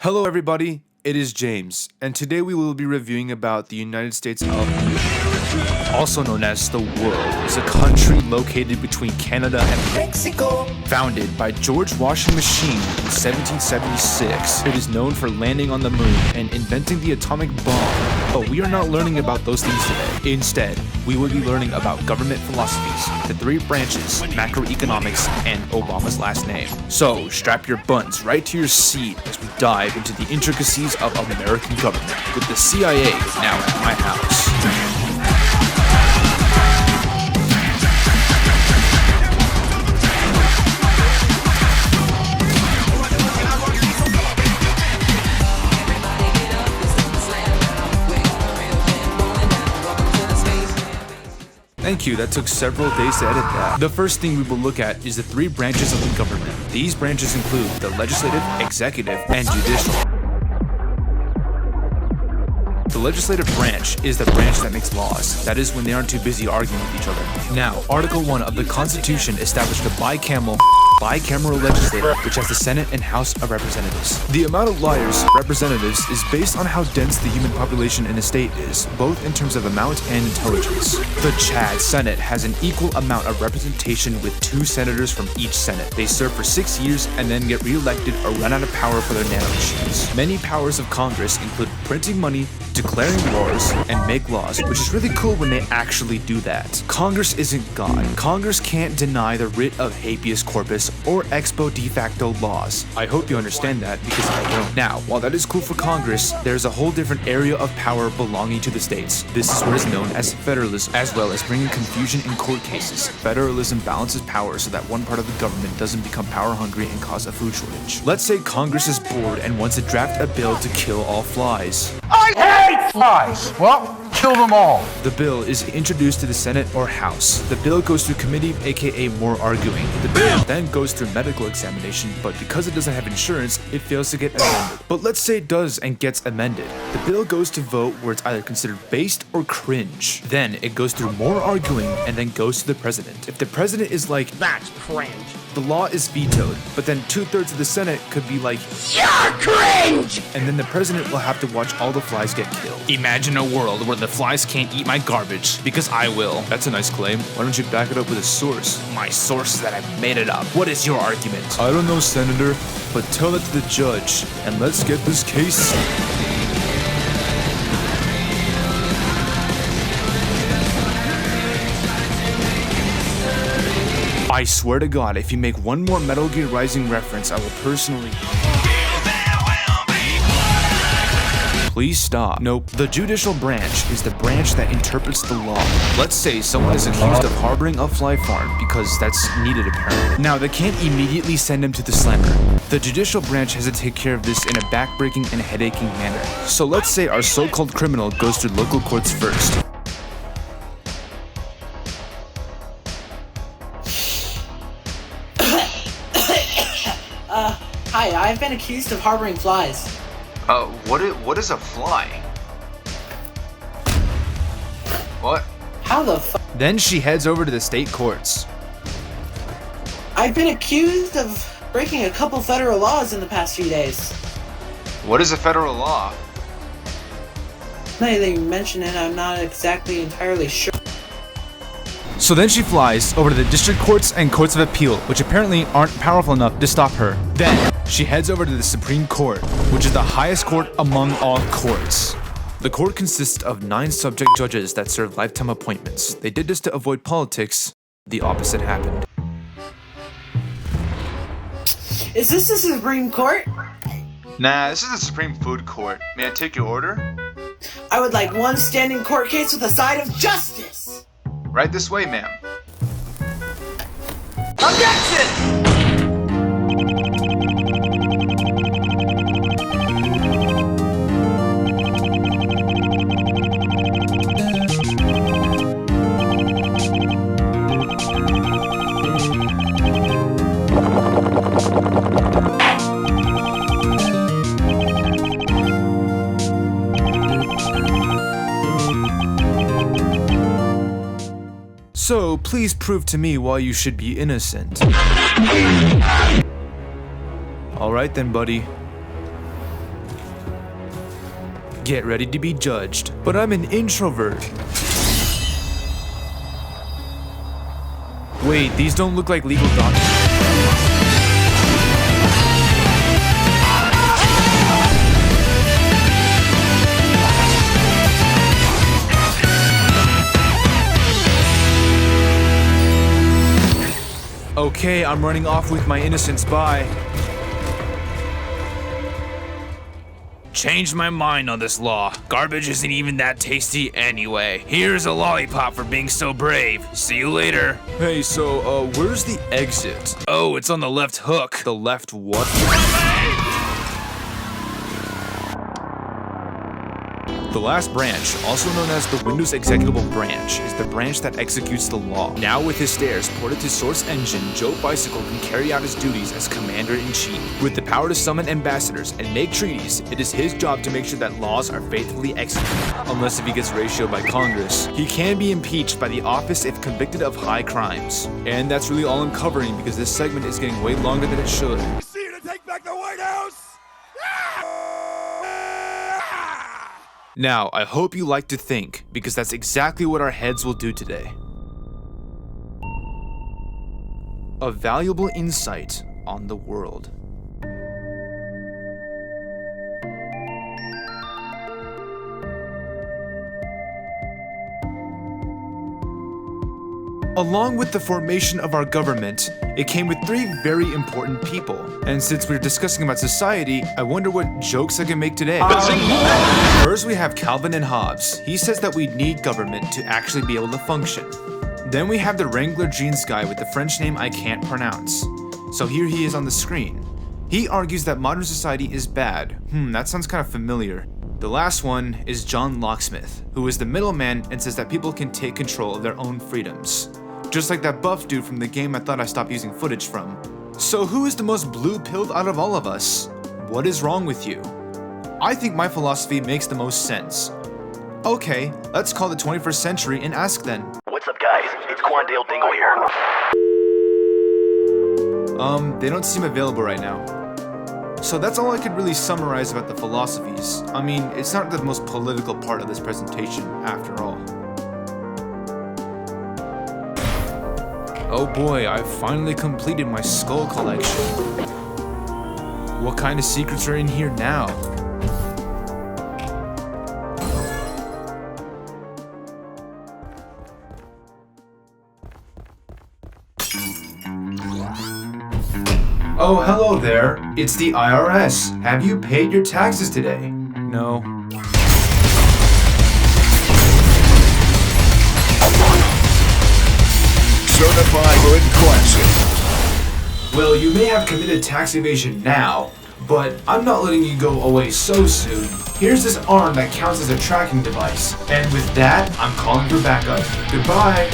Hello everybody, it is James, and today we will be reviewing about the United States of, also known as the world, is a country located between Canada and Mexico. Founded by George Washington Machine in 1776, it is known for landing on the moon and inventing the atomic bomb. But we are not learning about those things today. Instead, we will be learning about government philosophies, the three branches, macroeconomics, and Obama's last name. So, strap your buns right to your seat as we dive into the intricacies of American government with the CIA now at my house. Thank you, that took several days to edit that. The first thing we will look at is the three branches of the government. These branches include the legislative, executive, and judicial. The legislative branch is the branch that makes laws. That is when they aren't too busy arguing with each other. Now, Article 1 of the Constitution established a bicameral legislature, which has the Senate and House of Representatives. The amount of liars, representatives, is based on how dense the human population in a state is, both in terms of amount and intelligence. The Chad Senate has an equal amount of representation with 2 senators from each Senate. They serve for 6 years and then get re-elected or run out of power for their nanomachines. Many powers of Congress include printing money, declaring wars, and make laws, which is really cool when they actually do that. Congress isn't God. Congress can't deny the writ of habeas corpus or expo de facto laws. I hope you understand that, because I don't. Now, while that is cool for Congress, there's a whole different area of power belonging to the states. This is what is known as federalism, as well as bringing confusion in court cases. Federalism balances power so that one part of the government doesn't become power hungry and cause a food shortage. Let's say Congress is bored and wants to draft a bill to kill all flies. I hate flies! Well, kill them all. The bill is introduced to the Senate or House. The bill goes through committee, aka more arguing. The bill then goes through medical examination, but because it doesn't have insurance, it fails to get amended. But let's say it does and gets amended. The bill goes to vote where it's either considered based or cringe. Then it goes through more arguing and then goes to the president. If the president is like, "That's cringe," the law is vetoed, but then 2/3 of the Senate could be like, "You're cringe!" And then the president will have to watch all the flies get killed. Imagine a world where the flies can't eat my garbage, because I will. That's a nice claim. Why don't you back it up with a source? My source is that I made it up. What is your argument? I don't know, Senator, but tell it to the judge, and let's get this case. I swear to God, if you make one more Metal Gear Rising reference, I will personally... Please stop. Nope. The judicial branch is the branch that interprets the law. Let's say someone is accused of harboring a fly farm, because that's needed apparently. Now, they can't immediately send him to the slammer. The judicial branch has to take care of this in a backbreaking and head-aching manner. So let's say our so-called criminal goes to local courts first. Hi, I've been accused of harboring flies. What is a fly? What? How the fuck? Then she heads over to the state courts. I've been accused of breaking a couple federal laws in the past few days. What is a federal law? Now that you mention it, I'm not exactly entirely sure. So then she flies over to the district courts and courts of appeal, which apparently aren't powerful enough to stop her. Then she heads over to the Supreme Court, which is the highest court among all courts. The court consists of 9 subject judges that serve lifetime appointments. They did this to avoid politics. The opposite happened. Is this the Supreme Court? Nah, this is the Supreme Food Court. May I take your order? I would like one standing court case with a side of justice. Right this way, ma'am. Objection! So, please prove to me why you should be innocent. Alright then, buddy. Get ready to be judged. But I'm an introvert. Wait, these don't look like legal documents. Okay, I'm running off with my innocence. Bye. Changed my mind on this law. Garbage isn't even that tasty anyway. Here's a lollipop for being so brave. See you later. Hey, so, where's the exit? Oh, it's on the left hook. The left what? The last branch, also known as the Windows Executable Branch, is the branch that executes the law. Now with his stairs ported to Source Engine, Joe Bicycle can carry out his duties as Commander-in-Chief. With the power to summon ambassadors and make treaties, it is his job to make sure that laws are faithfully executed. Unless if he gets ratioed by Congress. He can be impeached by the office if convicted of high crimes. And that's really all I'm covering because this segment is getting way longer than it should. See you to take back the White House! Now, I hope you like to think, because that's exactly what our heads will do today. A valuable insight on the world. Along with the formation of our government, it came with 3 very important people. And since we're discussing about society, I wonder what jokes I can make today. First, we have Calvin and Hobbes. He says that we need government to actually be able to function. Then we have the Wrangler jeans guy with the French name I can't pronounce. So here he is on the screen. He argues that modern society is bad. That sounds kind of familiar. The last one is John Locksmith, who is the middleman and says that people can take control of their own freedoms. Just like that buff dude from the game I thought I stopped using footage from. So who is the most blue-pilled out of all of us? What is wrong with you? I think my philosophy makes the most sense. Okay, let's call the 21st century and ask then. What's up, guys? It's Quandale Dingle here. They don't seem available right now. So that's all I could really summarize about the philosophies. I mean, it's not the most political part of this presentation, after all. Oh boy, I've finally completed my skull collection. What kind of secrets are in here now? Oh, hello there. It's the IRS. Have you paid your taxes today? No. Certified Hood Classic. Well, you may have committed tax evasion now, but I'm not letting you go away so soon. Here's this arm that counts as a tracking device. And with that, I'm calling for backup. Goodbye.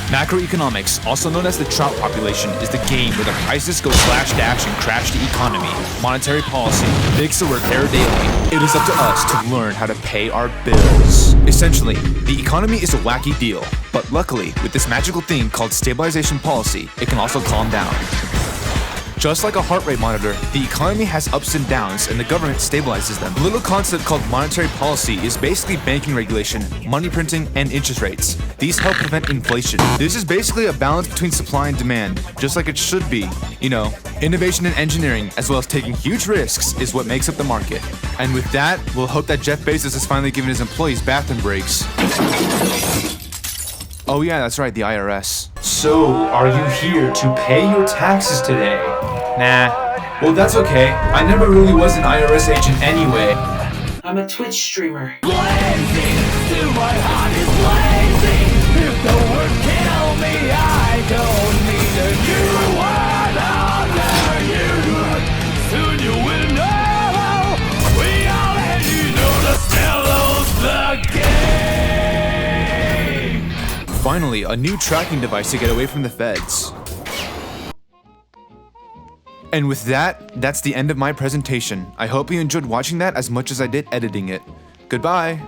Macroeconomics, also known as the trout population, is the game where the prices go slash dash and crash the economy. Monetary policy makes the word air daily. It is up to us to learn how to pay our bills. Essentially, the economy is a wacky deal, but luckily, with this magical thing called stabilization policy, it can also calm down. Just like a heart rate monitor, the economy has ups and downs and the government stabilizes them. A little concept called monetary policy is basically banking regulation, money printing, and interest rates. These help prevent inflation. This is basically a balance between supply and demand, just like it should be. You know, innovation and engineering, as well as taking huge risks, is what makes up the market. And with that, we'll hope that Jeff Bezos has finally given his employees bathroom breaks. Oh yeah, that's right, the IRS. So, are you here to pay your taxes today? Nah. Well, that's okay. I never really was an IRS agent anyway. I'm a Twitch streamer. Finally, a new tracking device to get away from the feds. And with that, that's the end of my presentation. I hope you enjoyed watching that as much as I did editing it. Goodbye.